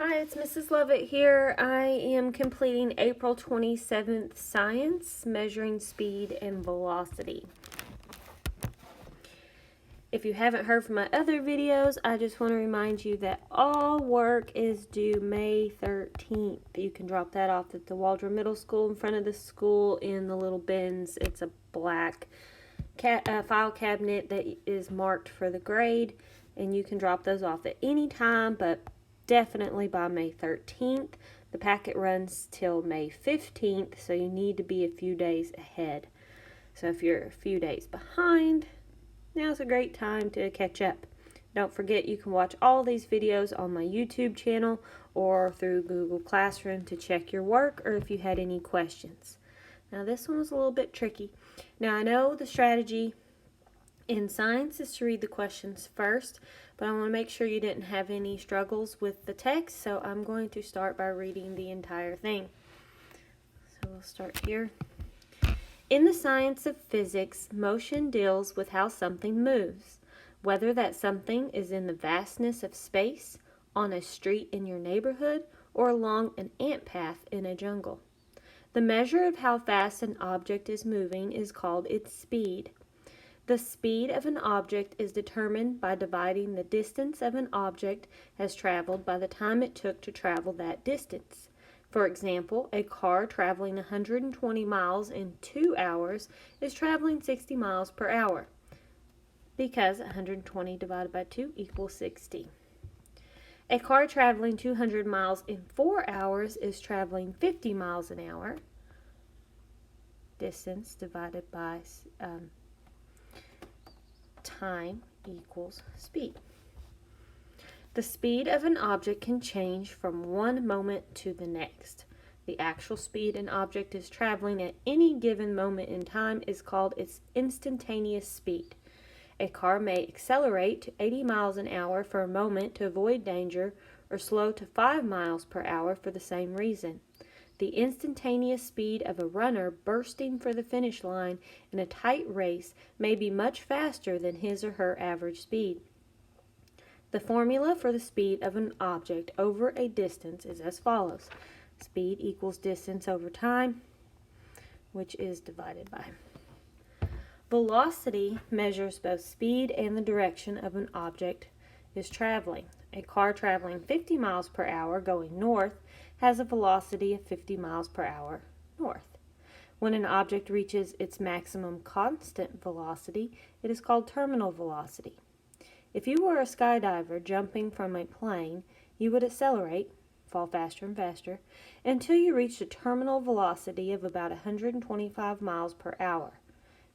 Hi, it's Mrs. Lovett here. I am completing April 27th Science, Measuring Speed and Velocity. If you haven't heard from my other videos, I just want to remind you that all work is due May 13th. You can drop that off at the Waldron Middle School in front of the school in the little bins. It's a black file cabinet that is marked for the grade, and you can drop those off at any time, but definitely by May 13th. The packet runs till May 15th, so you need to be a few days ahead. So if you're a few days behind, now's a great time to catch up. Don't forget you can watch all these videos on my YouTube channel or through Google Classroom to check your work or if you had any questions. Now this one was a little bit tricky. Now I know the strategy in science is to read the questions first, but I want to make sure you didn't have any struggles with the text, so I'm going to start by reading the entire thing. So we'll start here. In the science of physics, motion deals with how something moves, whether that something is in the vastness of space, on a street in your neighborhood, or along an ant path in a jungle. The measure of how fast an object is moving is called its speed. The speed of an object is determined by dividing the distance of an object has traveled by the time it took to travel that distance. For example, a car traveling 120 miles in 2 hours is traveling 60 miles per hour, because 120 divided by 2 equals 60. A car traveling 200 miles in 4 hours is traveling 50 miles an hour. Distance divided by time equals speed. The speed of an object can change from one moment to the next. The actual speed an object is traveling at any given moment in time is called its instantaneous speed. A car may accelerate to 80 miles an hour for a moment to avoid danger, or slow to 5 miles per hour for the same reason. The instantaneous speed of a runner bursting for the finish line in a tight race may be much faster than his or her average speed. The formula for the speed of an object over a distance is as follows. Speed equals distance over time, which is divided by. Velocity measures both speed and the direction of an object is traveling. A car traveling 50 miles per hour going north has a velocity of 50 miles per hour north. When an object reaches its maximum constant velocity, it is called terminal velocity. If you were a skydiver jumping from a plane, you would accelerate, fall faster and faster, until you reached a terminal velocity of about 125 miles per hour.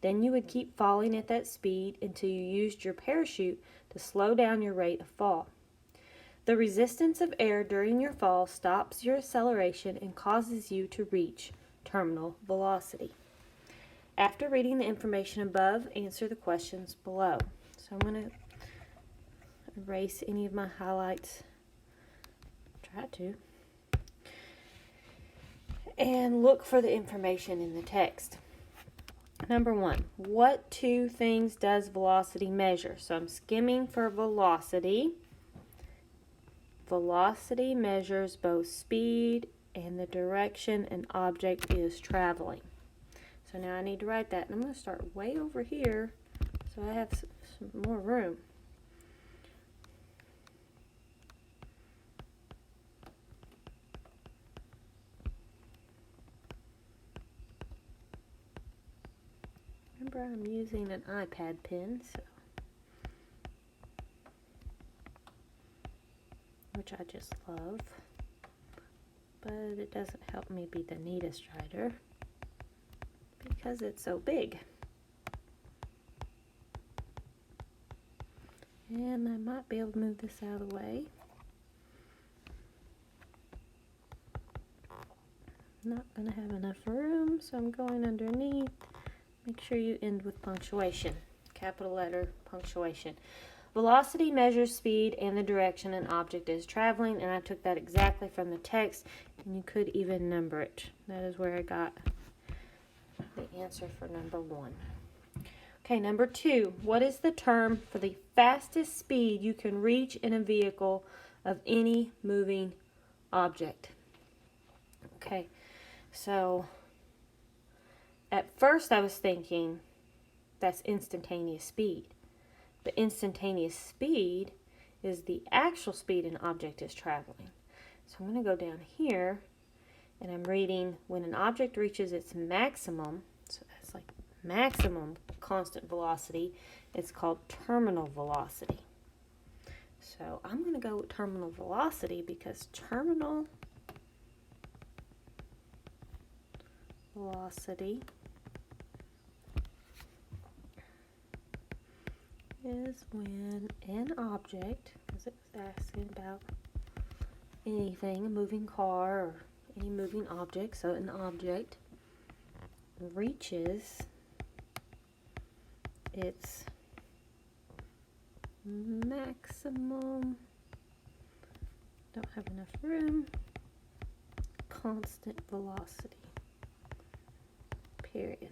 Then you would keep falling at that speed until you used your parachute to slow down your rate of fall. The resistance of air during your fall stops your acceleration and causes you to reach terminal velocity. After reading the information above, answer the questions below. So I'm going to erase any of my highlights. Try to. And look for the information in the text. Number 1, what two things does velocity measure? So I'm skimming for velocity. Velocity measures both speed and the direction an object is traveling. So now I need to write that. And I'm going to start way over here so I have some more room. Remember, I'm using an iPad pen, which I just love, but it doesn't help me be the neatest writer because it's so big. And I might be able to move this out of the way. Not going to have enough room, so I'm going underneath. Make sure you end with punctuation, capital letter punctuation. Velocity measures speed and the direction an object is traveling, and I took that exactly from the text, and you could even number it. That is where I got the answer for number 1. Okay, number 2, what is the term for the fastest speed you can reach in a vehicle of any moving object. Okay, so at first I was thinking that's instantaneous speed. But instantaneous speed is the actual speed an object is traveling. So I'm going to go down here, and I'm reading when an object reaches its maximum, so that's like maximum constant velocity, it's called terminal velocity. So I'm going to go with terminal velocity because terminal velocity is when an object, because it was asking about anything, a moving car or any moving object, so an object reaches its maximum, don't have enough room, constant velocity, period.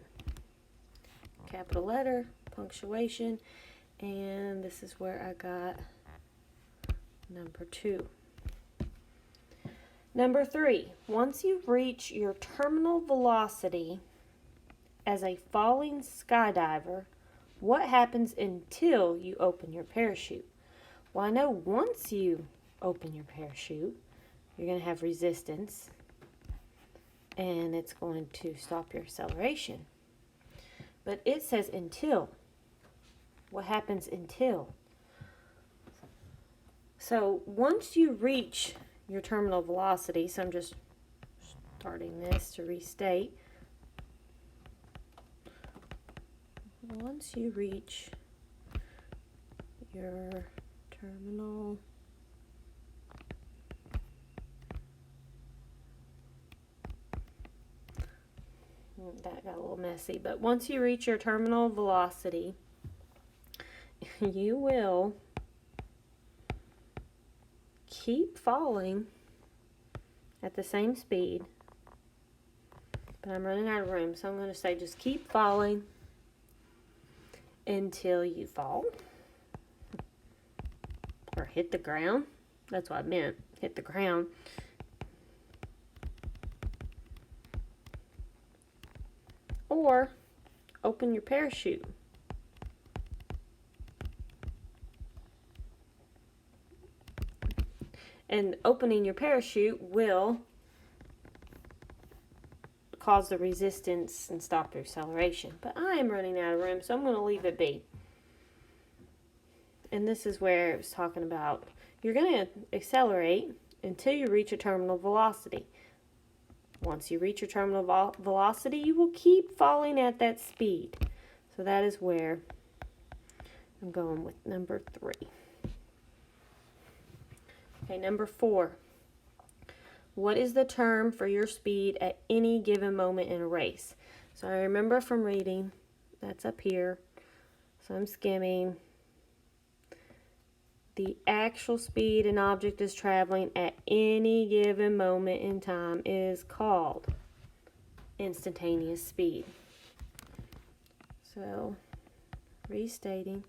Capital letter, punctuation, and this is where I got number 2. Number 3, once you reach your terminal velocity as a falling skydiver, what happens until you open your parachute? Well, I know once you open your parachute, you're going to have resistance, and it's going to stop your acceleration. But it says until. What happens until? So once you reach your terminal velocity, so I'm just starting this to restate. Once you reach your terminal that got a little messy, but once you reach your terminal velocity, you will keep falling at the same speed, but I'm running out of room, so I'm going to say just keep falling until you fall or hit the ground. That's what I meant, hit the ground. Or open your parachute. And opening your parachute will cause the resistance and stop your acceleration. But I am running out of room, so I'm going to leave it be. And this is where it was talking about you're going to accelerate until you reach a terminal velocity. Once you reach your terminal velocity, you will keep falling at that speed. So that is where I'm going with number 3. Okay, number 4. What is the term for your speed at any given moment in a race? So I remember from reading, that's up here. So I'm skimming. The actual speed an object is traveling at any given moment in time is called instantaneous speed. So, restating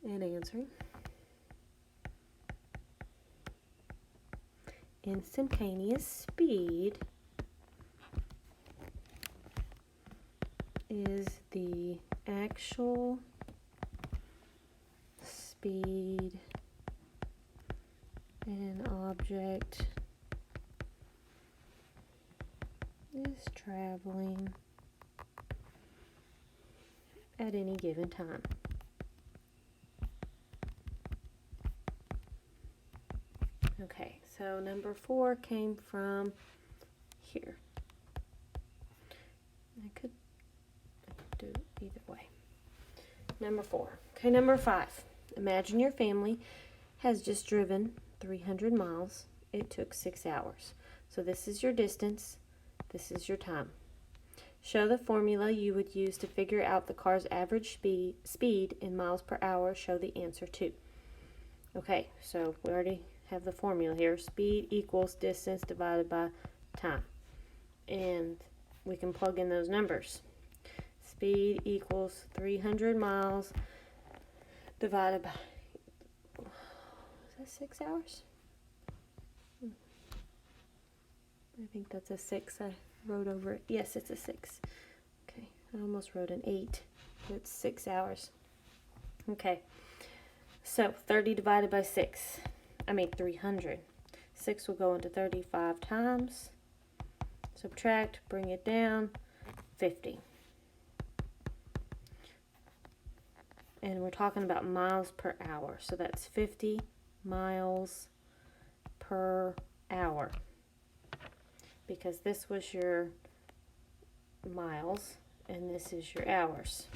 and answering. Instantaneous speed is the actual speed an object is traveling at any given time. Okay, so number 4 came from here. I could do it either way. Number 4. Okay, number 5. Imagine your family has just driven 300 miles. It took 6 hours. So this is your distance. This is your time. Show the formula you would use to figure out the car's average speed in miles per hour. Show the answer to. Okay, so we already have the formula here. Speed equals distance divided by time. And we can plug in those numbers. Speed equals 300 miles divided by, is that 6 hours? I think that's a 6. I wrote over it. Yes, it's a 6. Okay, I almost wrote an 8. But it's 6 hours. Okay, so 30 divided by 6. 300. 6 will go into 35 times. Subtract, bring it down, 50. And we're talking about miles per hour. So that's 50 miles per hour. Because this was your miles and this is your hours.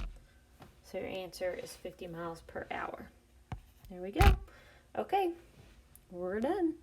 So your answer is 50 miles per hour. There we go. Okay, we're done.